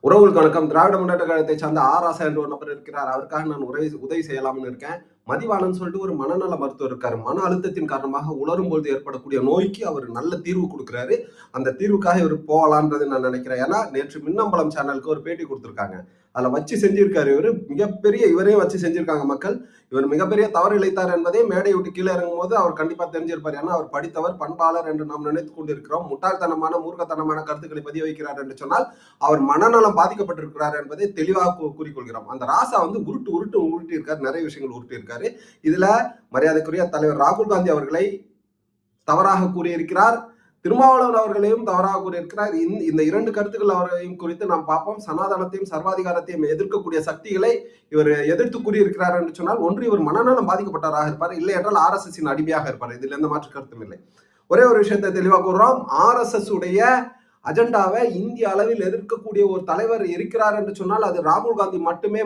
உறவுகளுக்கு வணக்கம். திராவிட முன்னேற்ற கழகத்தை சார்ந்த ராசா என்ற ஒரு நபர் இருக்கிறார். அவருக்காக நான் உதவி செய்யலாம்னு இருக்கேன். மதிவாணன் சொல்லிட்டு ஒரு மனநல மருத்துவர் இருக்காரு. மன அழுத்தத்தின் காரணமாக உணரும் பொழுது ஏற்படக்கூடிய நோய்க்கு அவர் நல்ல தீர்வு கொடுக்குறாரு. அந்த தீர்வுக்காக இவர் போகலான்றது நான் நினைக்கிறேன். ஏன்னா நேற்று மின்னம்பலம் சேனலுக்கு ஒரு பேட்டி கொடுத்துருக்காங்க. அதில் வச்சு செஞ்சிருக்காரு. இவர் மிகப்பெரிய இவரையும் வச்சு செஞ்சிருக்காங்க மக்கள். இவர் மிகப்பெரிய தவறு இழைத்தார் என்பதை மேடை விட்டு கீழே இறங்கும் போது அவர் கண்டிப்பா தெரிஞ்சிருப்பார். ஏன்னா அவர் படித்தவர், பண்பாளர் என்று நாம் நினைத்துக் கொண்டிருக்கிறோம். முட்டாள்தனமான மூர்க்கத்தனமான கருத்துக்களை பதிய வைக்கிறார் என்று சொன்னால் அவர் மனநலம் பாதிக்கப்பட்டிருக்கிறார் என்பதை தெளிவாக கூறிக்கொள்கிறோம். அந்த ராசா வந்து உருட்டி இருக்காரு. நிறைய விஷயங்கள் உருட்டி இருக்காரு. இதுல மரியாதைக்குரிய தலைவர் ராகுல் காந்தி அவர்களை தவறாக கூறியிருக்கிறார். திருமாவளவன் அவர்களையும் தவறாக கூறியிருக்கிறார். இந்த இரண்டு கருத்துக்கள் அவரையும் குறித்து நாம் பார்ப்போம். சனாதனத்தையும் சர்வாதிகாரத்தையும் எதிர்க்கக்கூடிய சக்திகளை இவர் எதிர்த்து கூறியிருக்கிறார் என்று சொன்னால், ஒன்று இவர் மனநலம் பாதிக்கப்பட்டவராக இருப்பார், இல்லை என்றால் RSS அடிமையாக இருப்பார். இதுல எந்த மாற்று கருத்தும் இல்லை. ஒரே ஒரு விஷயத்தை தெளிவாக கூறுறோம். RSS உடைய அஜெண்டாவை இந்திய அளவில் எதிர்க்கக்கூடிய ஒரு தலைவர் இருக்கிறார் என்று சொன்னால் அது ராகுல் காந்தி மட்டுமே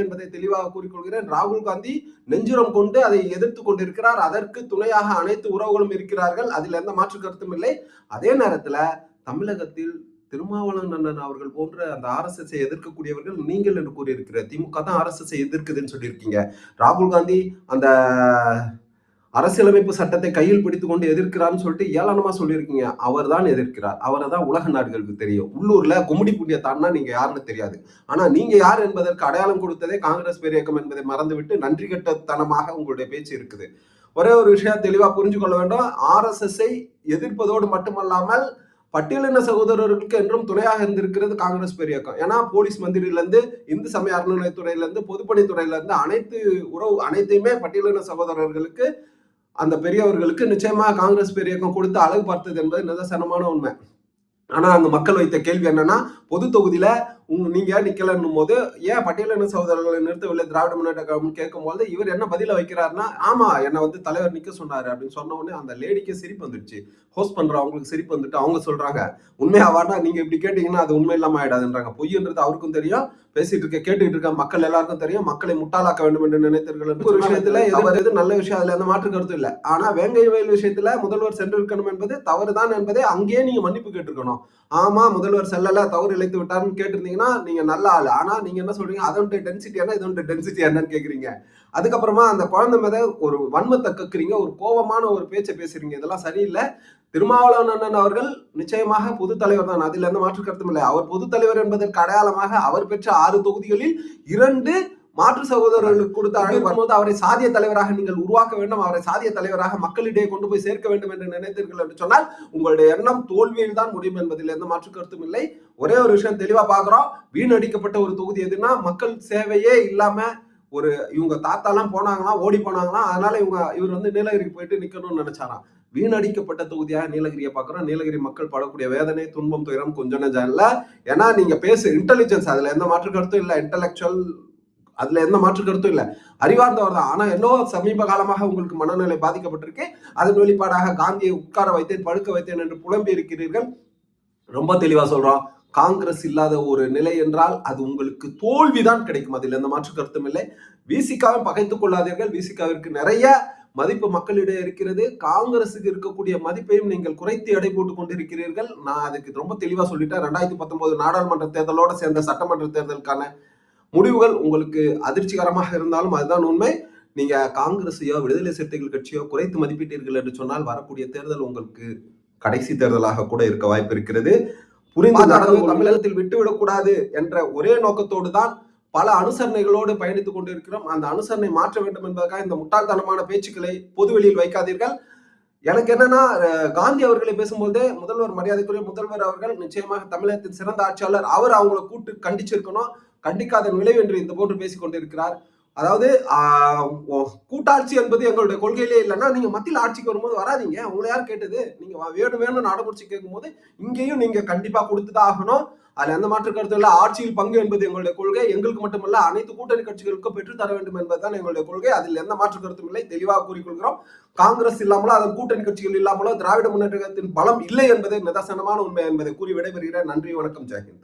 என்பதை தெளிவாக கூறிக்கொள்கிறேன். ராகுல் காந்தி நெஞ்சுரம் கொண்டு அதை எதிர்த்து கொண்டிருக்கிறார். அதற்கு துணையாக அனைத்து உறவுகளும் இருக்கிறார்கள். அதில் எந்த மாற்று கருத்தும் இல்லை. அதே நேரத்துல தமிழகத்தில் திருமாவளவன் அண்ணன் அவர்கள் போன்ற அந்த RSS எதிர்க்கக்கூடியவர்கள் நீங்கள் என்று கூறியிருக்கிற திமுக தான் RSS எதிர்க்குதுன்னு சொல்லியிருக்கீங்க. ராகுல் காந்தி அந்த அரசியலமைப்பு சட்டத்தை கையில் பிடித்துக் கொண்டு எதிர்க்கிறான்னு சொல்லிட்டு ஏளனமா சொல்லியிருக்கீங்க. அவர் தான் எதிர்க்கிறார். அவரை தான் உலக நாடுகளுக்கு தெரியும். உள்ளூர்ல கும்மிடி புண்ணிய தான்னா நீங்க யாருன்னு தெரியாது. ஆனா நீங்க யார் என்பதற்கு அடையாளம் கொடுத்ததே காங்கிரஸ் பேரியக்கம் என்பதை மறந்துவிட்டு நன்றி கட்டத்தனமாக உங்களுடைய பேச்சு இருக்குது. ஒரே ஒரு விஷயம் தெளிவா புரிஞ்சு கொள்ள வேண்டும். RSS எதிர்ப்பதோடு மட்டுமல்லாமல் பட்டியலின சகோதரர்களுக்கு என்றும் துணையாக இருந்திருக்கிறது காங்கிரஸ் பேரியக்கம். ஏன்னா போலீஸ் மந்திரில இருந்து, இந்து சமய அறநிலையத்துறையில இருந்து, பொதுப்பணித்துறையில இருந்து அனைத்தையுமே பட்டியலின சகோதரர்களுக்கு, அந்த பெரியவர்களுக்கு நிச்சயமா காங்கிரஸ் பேரியக்கம் கொடுத்து அழகு பார்த்தது என்பது நிதர்சனமான உண்மை. ஆனா அங்க மக்கள் வைத்த கேள்வி என்னன்னா, பொது தொகுதியில நீங்க நிக்கலன்னும் போது ஏன் பட்டியலின சகோதரர்களை நிறுத்தவில்லை திராவிட முன்னேற்ற கழகம் கேட்கும் போது இவர் என்ன பதில வைக்கிறாருன்னா, ஆமா என்ன வந்து தலைவர் நிக்க சொன்னாரு அப்படின்னு சொன்ன உடனே அந்த லேடிக்கு சிரிப்பு வந்துடுச்சு. ஹோஸ்ட் பண்ற அவங்களுக்கு சிரிப்பு வந்துட்டு அவங்க சொல்றாங்க, உண்மையாவானா நீங்க இப்படி கேட்டீங்கன்னா அது உண்மை இல்லாம ஆயிடாதுன்றாங்க. பொய்ன்றது அவருக்கும் தெரியும், பேசிட்டு கேட்டுக்கிட்டு இருக்க மக்கள் எல்லாருக்கும் தெரியும். மக்களை முட்டாளாக்க வேண்டும் என்று நினைத்தீர்கள். ஒரு விஷயத்துல எது நல்ல விஷயம், அதுல எந்த மாற்று கருத்தும் இல்லை. ஆனா வேங்கை வயல் விஷயத்துல முதல்வர் சென்றிருக்கணும் என்பது தவறுதான் என்பதை அங்கேயே நீங்க மன்னிப்பு கேட்டிருக்கணும். ஆமா முதல்வர் செல்லல, தவறு இழைத்து விட்டாருன்னு கேட்டிருந்தீங்கன்னா நீங்க நல்ல ஆளு. ஆனா நீங்க என்ன சொல்றீங்க, அதோட டென்சிட்டி என்ன, இதோட டென்சிட்டி என்னன்னு கேக்குறீங்க. அதுக்கப்புறமா அந்த குழந்தை மேல ஒரு வன்மத்தை கக்குறீங்க, ஒரு கோபமான ஒரு பேச்சை பேசுறீங்க. இதெல்லாம் சரியில்லை. திருமாவளவன் அண்ணன் அவர்கள் நிச்சயமாக பொது தலைவர் தான், அதில் எந்த மாற்று கருத்தும் இல்லை. அவர் பொது தலைவர் என்பதற்கு அடையாளமாக அவர் பெற்ற 6 தொகுதிகளில் 2 மாற்று சகோதரர்களுக்கு கொடுத்த அழைக்கும் போது அவரை சாதிய தலைவராக நீங்கள் உருவாக்க வேண்டும், அவரை சாதிய தலைவராக மக்களிடையே கொண்டு போய் சேர்க்க வேண்டும் என்று நினைத்தீர்கள் என்று சொன்னால் உங்களுடைய எண்ணம் தோல்வியில் தான் முடியும் என்பதில் எந்த மாற்று கருத்தும் இல்லை. ஒரே ஒரு விஷயம் தெளிவா பாக்குறோம். வீணடிக்கப்பட்ட ஒரு தொகுதி எதுனா, மக்கள் சேவையே இல்லாம ஒரு இவங்க தாத்தாலாம் போனாங்களாம், ஓடி போனாங்களாம், அதனால இவர் வந்து நீலகிரிக்கு போயிட்டு நிக்கணும்னு நினைச்சாராம். வீணடிக்கப்பட்ட தொகுதியாக நீலகிரியை பார்க்குறோம். நீலகிரி மக்கள் படக்கூடிய வேதனை, துன்பம், துயரம் கொஞ்சம் நெஞ்சம் இல்லை. ஏன்னா நீங்க இன்டெலிஜென்ஸ் அதுல எந்த மாற்று கருத்தும் இல்லை. இன்டெலெக்சுவல் அதுல எந்த மாற்று கருத்தும் இல்லை. அறிவார்ந்தவர் தான். ஆனா என்னோ சமீப காலமாக உங்களுக்கு மனநிலை பாதிக்கப்பட்டிருக்கு. அதன் வெளிப்பாடாக காந்தியை உட்கார வைத்தேன், படுக்க வைத்தேன் என்று புலம்பி இருக்கிறீர்கள். ரொம்ப தெளிவா சொல்றோம். காங்கிரஸ் இல்லாத ஒரு நிலை என்றால் அது உங்களுக்கு தோல்விதான் கிடைக்கும். அதில் எந்த மாற்று கருத்தும் இல்லை. விசிகாவை பகைத்துக் கொள்ளாதீர்கள். விசிகாவிற்கு நிறைய மதிப்பு மக்களிடையே இருக்கிறது. காங்கிரசுக்கு இருக்கக்கூடிய மதிப்பையும் நீங்கள் குறைத்து எடை போட்டுக் கொண்டிருக்கிறீர்கள். நான் அதுக்கு ரொம்ப தெளிவா சொல்லிட்டேன். 2019 நாடாளுமன்ற தேர்தலோட சேர்ந்த சட்டமன்ற தேர்தலுக்கான முடிவுகள் உங்களுக்கு அதிர்ச்சிகரமாக இருந்தாலும் அதுதான் உண்மை. நீங்க காங்கிரஸையோ விடுதலை சிறுத்தைகள் கட்சியோ குறைத்து மதிப்பிட்டீர்கள் என்று சொன்னால் வரக்கூடிய தேர்தல் உங்களுக்கு கடைசி தேர்தலாக கூட இருக்க வாய்ப்பு இருக்கிறது. புரிந்து நடந்து தமிழகத்தில் விட்டுவிடக்கூடாது என்ற ஒரே நோக்கத்தோடு தான் பல அனுசரணைகளோடு பயணித்துக் கொண்டிருக்கிறோம். அந்த அனுசரணை மாற்ற வேண்டும் என்பதற்காக இந்த முட்டாள்தனமான பேச்சுக்களை பொதுவெளியில் வைக்காதீர்கள். எனக்கு என்னன்னா, காந்தி அவர்களை பேசும்போது முதல்வர், மரியாதைக்குரிய முதல்வர் அவர்கள் நிச்சயமாக தமிழகத்தின் சிறந்த ஆட்சியாளர், அவர் அவங்களை கூட்டு கண்டிச்சிருக்கணும். கண்டிக்காத விளைவு என்று இந்த போன்று பேசிக் கொண்டிருக்கிறார். அதாவது கூட்டாட்சி என்பது எங்களுடைய கொள்கையிலே இல்லைன்னா நீங்க மத்தியில் ஆட்சிக்கு வரும்போது வராதிங்க. உங்களை யார் கேட்டது? நீங்க வேணும்னு நாடமுடிச்சு கேட்கும் போது இங்கேயும் நீங்க கண்டிப்பா கொடுத்துதான் ஆகணும். அதுல எந்த மாற்று கருத்து இல்லை. ஆட்சியில் பங்கு என்பது எங்களுடைய கொள்கை. எங்களுக்கு மட்டுமல்ல, அனைத்து கூட்டணி கட்சிகளுக்கும் பெற்றுத்தர வேண்டும் என்பதுதான் எங்களுடைய கொள்கை. அதில் எந்த மாற்று கருத்தும் இல்லை. தெளிவாக கூறிக்கொள்கிறோம். காங்கிரஸ் இல்லாமலோ அதன் கூட்டணி கட்சிகள் இல்லாமலோ திராவிட முன்னேற்றத்தின் பலம் இல்லை என்பது நிதர்சனமான உண்மை என்பதை கூறி விடைபெறுகிறேன். நன்றி, வணக்கம், ஜெயஹிந்த்.